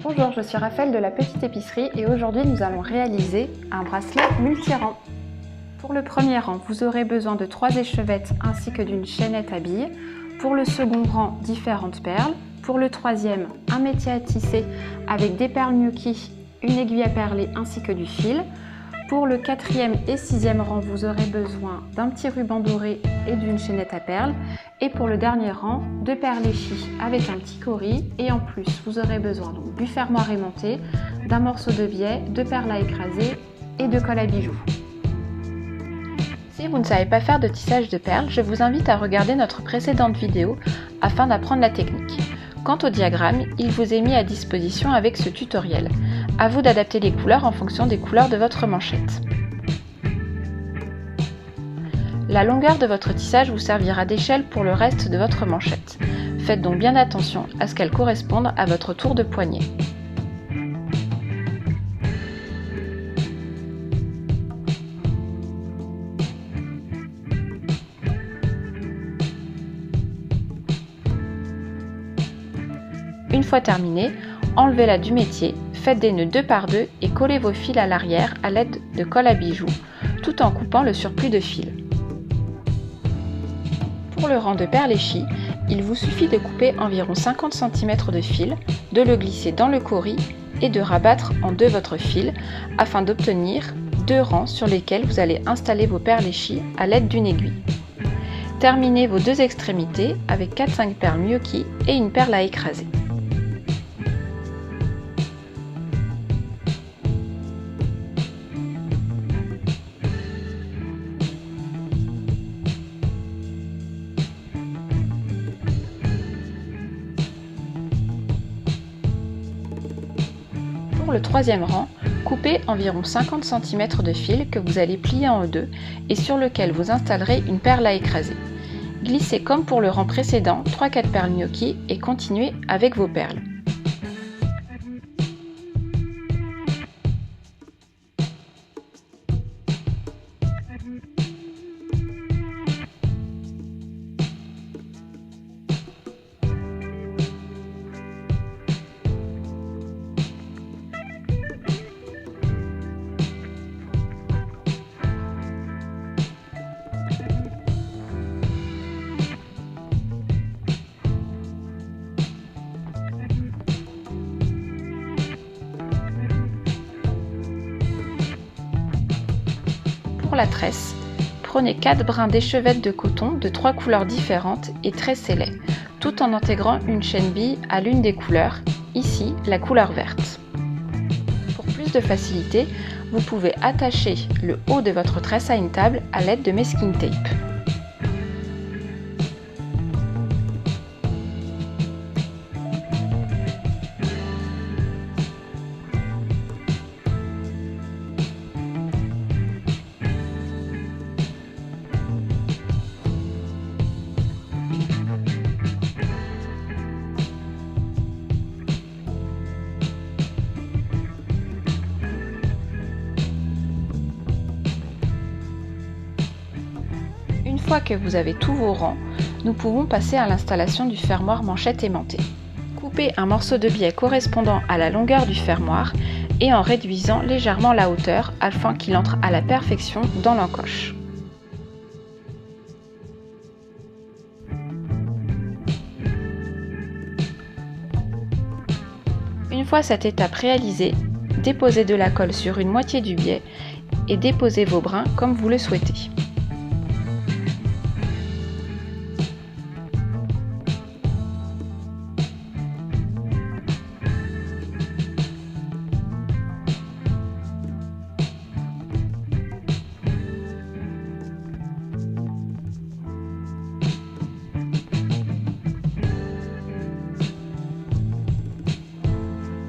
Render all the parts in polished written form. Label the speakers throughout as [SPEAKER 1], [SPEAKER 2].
[SPEAKER 1] Bonjour, je suis Raphaël de la Petite Épicerie et aujourd'hui nous allons réaliser un bracelet multi-rang. Pour le premier rang, vous aurez besoin de 3 échevettes ainsi que d'une chaînette à billes. Pour le second rang, différentes perles. Pour le troisième, un métier à tisser avec des perles gnocchi, une aiguille à perler ainsi que du fil. Pour le quatrième et sixième rang, vous aurez besoin d'un petit ruban doré et d'une chaînette à perles. Et pour le dernier rang, de perles échies avec un petit cori. Et en plus, vous aurez besoin du fermoir aimanté, d'un morceau de biais, de perles à écraser et de colle à bijoux. Si vous ne savez pas faire de tissage de perles, je vous invite à regarder notre précédente vidéo afin d'apprendre la technique. Quant au diagramme, il vous est mis à disposition avec ce tutoriel. À vous d'adapter les couleurs en fonction des couleurs de votre manchette. La longueur de votre tissage vous servira d'échelle pour le reste de votre manchette. Faites donc bien attention à ce qu'elle corresponde à votre tour de poignet. Une fois terminé, enlevez-la du métier, faites des nœuds 2 par 2 et collez vos fils à l'arrière à l'aide de colle à bijoux, tout en coupant le surplus de fil. Pour le rang de perles échies, il vous suffit de couper environ 50 cm de fil, de le glisser dans le cori et de rabattre en deux votre fil afin d'obtenir 2 rangs sur lesquels vous allez installer vos perles échies à l'aide d'une aiguille. Terminez vos 2 extrémités avec 4-5 perles gnocchi et une perle à écraser. Pour le troisième rang, coupez environ 50 cm de fil que vous allez plier en deux et sur lequel vous installerez une perle à écraser. Glissez comme pour le rang précédent 3-4 perles gnocchi et continuez avec vos perles. Pour la tresse, prenez 4 brins d'échevettes de coton de 3 couleurs différentes et tressez-les, tout en intégrant une chaîne bille à l'une des couleurs, ici la couleur verte. Pour plus de facilité, vous pouvez attacher le haut de votre tresse à une table à l'aide de masking tape. Une fois que vous avez tous vos rangs, nous pouvons passer à l'installation du fermoir manchette aimantée. Coupez un morceau de biais correspondant à la longueur du fermoir et en réduisant légèrement la hauteur afin qu'il entre à la perfection dans l'encoche. Une fois cette étape réalisée, déposez de la colle sur une moitié du biais et déposez vos brins comme vous le souhaitez.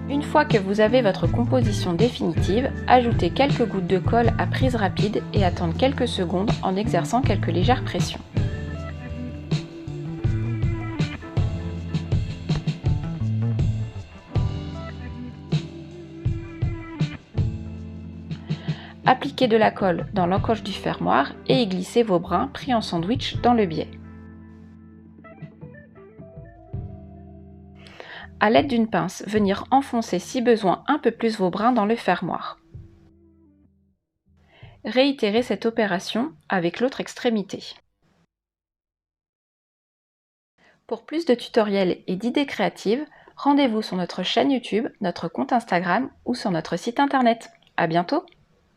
[SPEAKER 1] Une fois que vous avez votre composition définitive, ajoutez quelques gouttes de colle à prise rapide et attendre quelques secondes en exerçant quelques légères pressions. Appliquez de la colle dans l'encoche du fermoir et y glissez vos brins pris en sandwich dans le biais. À l'aide d'une pince, venir enfoncer si besoin un peu plus vos brins dans le fermoir. Réitérez cette opération avec l'autre extrémité. Pour plus de tutoriels et d'idées créatives, rendez-vous sur notre chaîne YouTube, notre compte Instagram ou sur notre site internet. À bientôt!